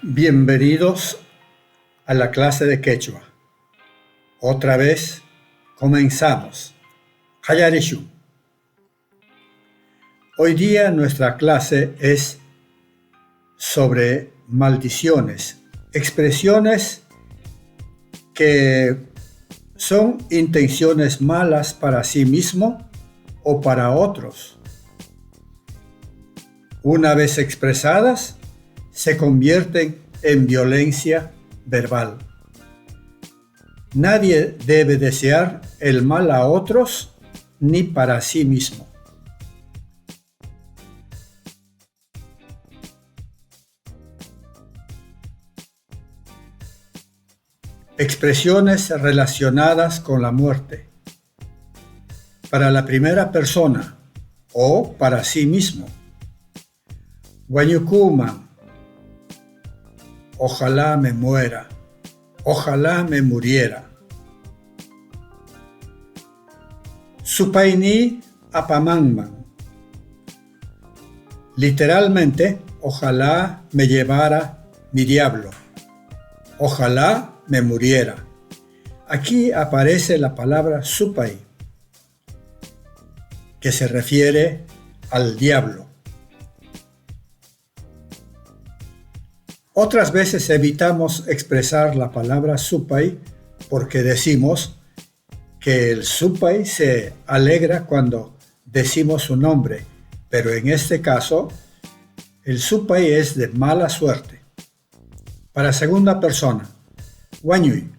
Bienvenidos a la clase de quechua. Otra vez comenzamos. Hayarishu. Hoy día nuestra clase es sobre maldiciones, expresiones que son intenciones malas para sí mismo o para otros. Una vez expresadas, se convierten en violencia verbal. Nadie debe desear el mal a otros ni para sí mismo. Expresiones relacionadas con la muerte. Para la primera persona o para sí mismo. Wanyukuman. Ojalá me muera, ojalá me muriera. Supaini apamanman. Literalmente, ojalá me llevara mi diablo, ojalá me muriera. Aquí aparece la palabra supai, que se refiere al diablo. Otras veces evitamos expresar la palabra supai porque decimos que el supai se alegra cuando decimos su nombre, pero en este caso el supai es de mala suerte. Para segunda persona, Wanyuy,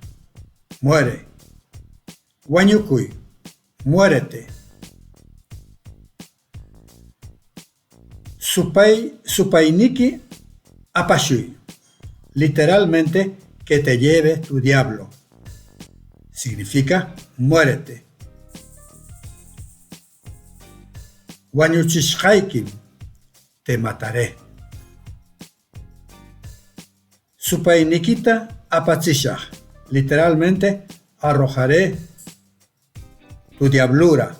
muere. Wanyukuy, muérete. Supainiki apashui. Literalmente, que te lleve tu diablo. Significa, muérete. Wanyuchishkaikim, te mataré. Supainikita apatzishah, literalmente, arrojaré tu diablura.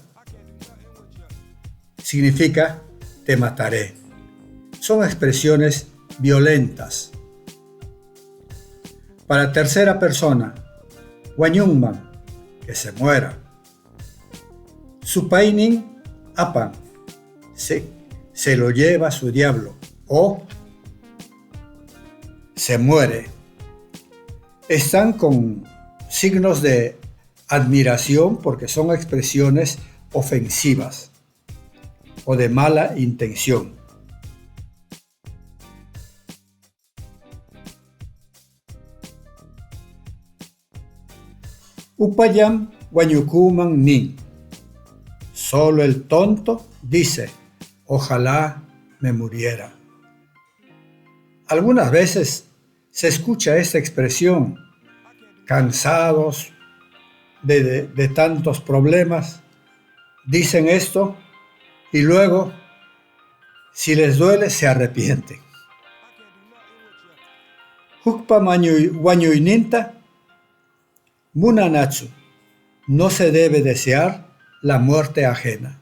Significa, te mataré. Son expresiones violentas. Para tercera persona, Wanyungman, que se muera. Supainin apan, se lo lleva su diablo o se muere. Están con signos de admiración porque son expresiones ofensivas o de mala intención. Upayam wanyukuman nin. Solo el tonto dice, ojalá me muriera. Algunas veces se escucha esta expresión, cansados de tantos problemas, dicen esto y luego, si les duele, se arrepienten. Hukpa wanyuyninta. Munanachu, no se debe desear la muerte ajena.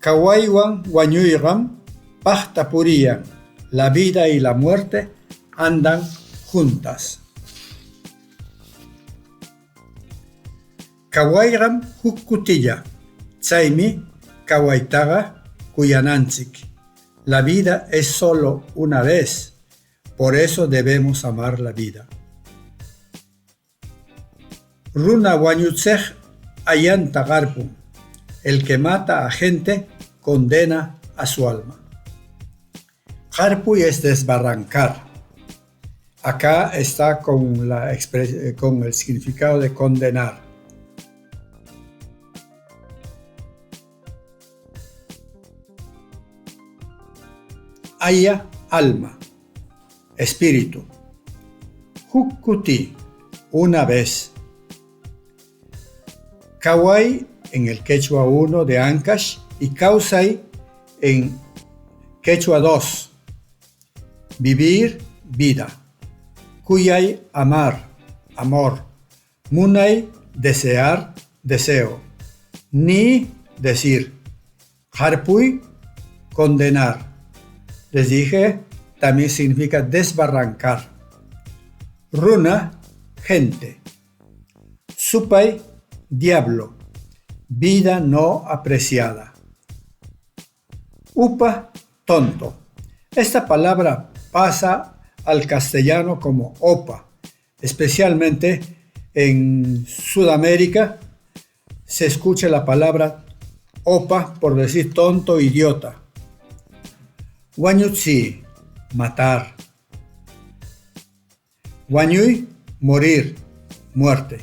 Kawaiwan wanyuiram pahtapuriyan, la vida y la muerte andan juntas. Kawairam hukkutilla, tsaimi kawaitaga kuyananchik. La vida es solo una vez. Por eso debemos amar la vida. Runa wanyutsej ayanta garpun. El que mata a gente condena a su alma. Garpuy es desbarrancar. Acá está con el significado de condenar. Aya, alma. Espíritu. Hukkuti, una vez. Kawai en el quechua 1 de Ancash y Kausai en quechua 2. Vivir, vida. Kuyay, amar, amor. Munay, desear, deseo. Ni, decir. Harpuy, condenar. Les dije, también significa desbarrancar. Runa, gente. Supay, diablo, vida no apreciada. Upa, tonto. Esta palabra pasa al castellano como opa, especialmente en Sudamérica se escucha la palabra opa por decir tonto, idiota. Wañutsi, matar. Wañuy, morir, muerte.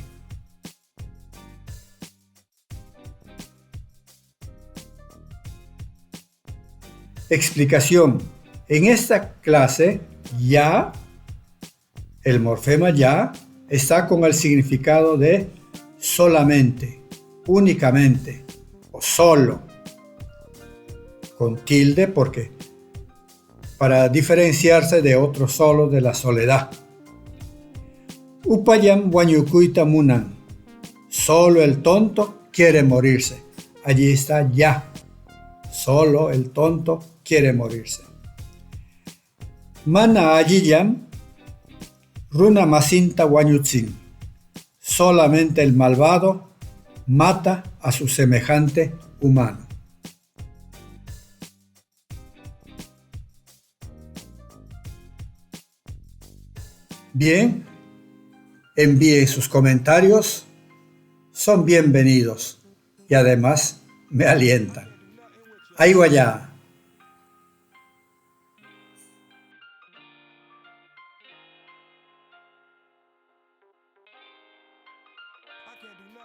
Explicación. En esta clase, ya, el morfema ya, está con el significado de solamente, únicamente o solo, con tilde porque para diferenciarse de otro solo de la soledad. Upayam wañukuita munan, solo el tonto quiere morirse. Allí está ya, solo el tonto quiere morirse. Mana ayiyam runa masinta wañutsin, solamente el malvado mata a su semejante humano. Bien, envíen sus comentarios, son bienvenidos y además me alientan. Ahí vaya.